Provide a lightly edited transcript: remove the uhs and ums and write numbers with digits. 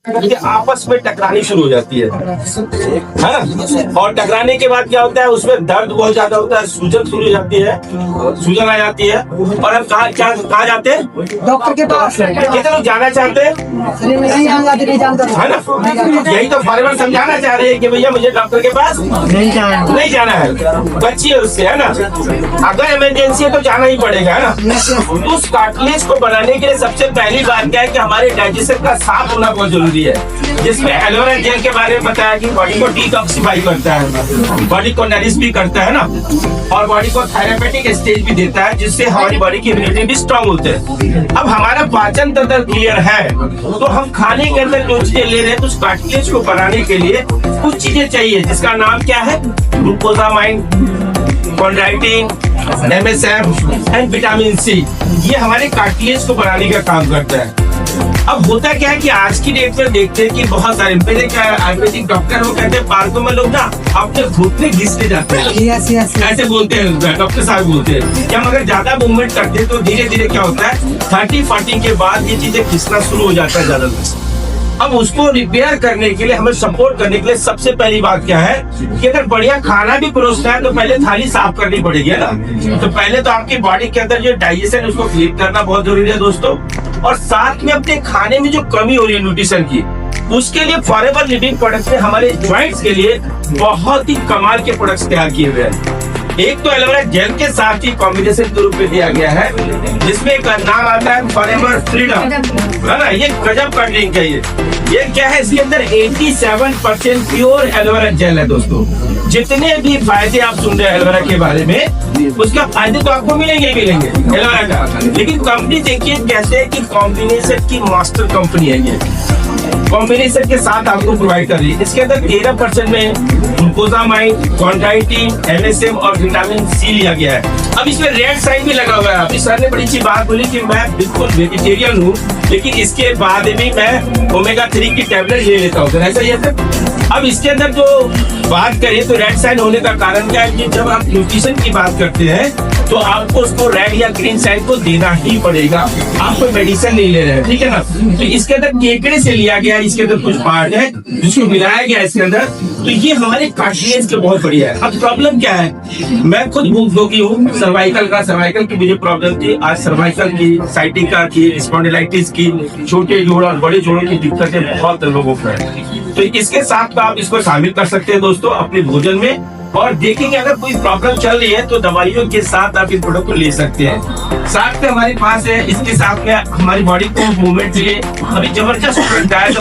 ये आपस में टकरानी शुरू हो जाती है ना। और टकराने के बाद क्या होता है, उसमें दर्द बहुत ज्यादा होता है, सूजन शुरू हो जाती है, सूजन आ जाती है। और हम कहाँ जाते हैं? डॉक्टर के पास। कितने लोग जाना चाहते हैं, है ना? यही तो फॉरवर्ड समझाना चाह रहे हैं कि भैया मुझे डॉक्टर के पास नहीं जाना है, बचिए उससे, है ना। अगर इमरजेंसी है तो जाना ही पड़ेगा, है ना। उस कार्टिलेज को बनाने के लिए सबसे पहली बात क्या है कि हमारे डाइजेशन का साफ होना बहुत जरूरी है, जिसमें एलोवेरा जेल के बारे में बताया कि बॉडी को डिटॉक्सिफाई करता है, बॉडी को नरिश भी करता है ना, और बॉडी को थेरेपेटिक स्टेज भी देता है, जिससे हमारी बॉडी की इम्यूनिटी भी स्ट्रांग होती है। अब हमारा पाचन तंत्र क्लियर है तो हम खाने के अंदर जो चीजें ले रहे हैं, तो उस कार्टिलेज को बनाने के लिए कुछ चीजें चाहिए, जिसका नाम क्या है? Glucosamine, chondroitin, MSM and vitamin C. ये हमारे कार्टिलेज को बनाने का काम करता है। अब होता क्या है कि आज की डेट में देखते हैं कि बहुत सारे मेरे क्या आयुर्वेदिक डॉक्टर वो कहते हैं पार्कों में लोग ना अपने घुटने घिसते जाते हैं, ऐसे बोलते हैं, डॉक्टर साहब बोलते हैं कि हम अगर ज्यादा मूवमेंट करते हैं तो धीरे धीरे क्या होता है, 30-40 के बाद ये चीजें खिसना शुरू हो जाता है ज्यादा। अब उसको रिपेयर करने के लिए, हमें सपोर्ट करने के लिए सबसे पहली बात क्या है कि अगर बढ़िया खाना भी परोसना है तो पहले थाली साफ करनी पड़ेगी, है ना। तो पहले तो आपकी बॉडी के अंदर जो डाइजेशन उसको क्लीन करना बहुत जरूरी है दोस्तों। और साथ में अपने खाने में जो कमी हो रही है न्यूट्रिशन की, उसके लिए फॉरएवर लिविंग प्रोडक्ट्स ने हमारे जॉइंट्स के लिए बहुत ही कमाल के प्रोडक्ट्स तैयार किए हुए हैं। एक तो एलोवेरा जेल के साथ ही कॉम्बिनेशन के रूप में दिया गया है, जिसमें एक नाम आता है फॉरएवर फ्रीडम, है ना। ये गजब का ड्रिंक है। ये क्या है, इसके अंदर 87% प्योर एलोवेरा जेल है दोस्तों। जितने भी फायदे आप सुन रहे हैं एलोवेरा के बारे में, उसका फायदे तो आपको मिलेंगे एलोवेरा का। लेकिन कंपनी देखिए कैसे है कि कॉम्बिनेशन की मास्टर कंपनी है ये, कॉम्बिनेशन के साथ आपको प्रोवाइड कर रही है। इसके अंदर 13% में ग्लूकोसामाइन, कॉन्ड्राइटिन, MSM और विटामिन सी लिया गया है। अब इसमें रेड साइन भी लगा हुआ है। अभी सर ने बड़ी अच्छी बात बोली कि मैं बिल्कुल वेजिटेरियन हूँ, लेकिन इसके बाद भी मैं ओमेगा 3 की टैबलेट ले लेता हूँ, ऐसा ही है। अब इसके अंदर जो बात करें तो रेड साइन होने का कारण क्या है कि जब आप न्यूट्रिशन की बात करते हैं तो आपको उसको रेड या ग्रीन साइन को देना ही पड़ेगा, आप कोई मेडिसिन नहीं ले रहे हैं, ठीक है ना। तो इसके अंदर केकड़े से लिया गया है, इसके अंदर कुछ पार्ट है जिसको मिलाया गया है इसके अंदर, तो ये हमारे कार्टिलेज के बहुत बढ़िया है। अब प्रॉब्लम क्या है, मैं खुद भूख रोगी हूँ, सर्वाइकल की मुझे प्रॉब्लम थी। आज सर्वाइकल की, साइटिका की, स्पॉन्डिलाइटिस की, छोटे जोड़ और बड़े जोड़ों की दिक्कतें बहुत लोगों को है। तो इसके साथ आप इसको शामिल कर सकते हैं दोस्तों अपने भोजन में, और देखेंगे अगर कोई प्रॉब्लम चल रही है तो दवाइयों के साथ आप इन प्रोडक्ट को ले सकते हैं। साथ में हमारे पास है, इसके साथ में हमारी बॉडी को मूवमेंट के लिए अभी जबरदस्त है।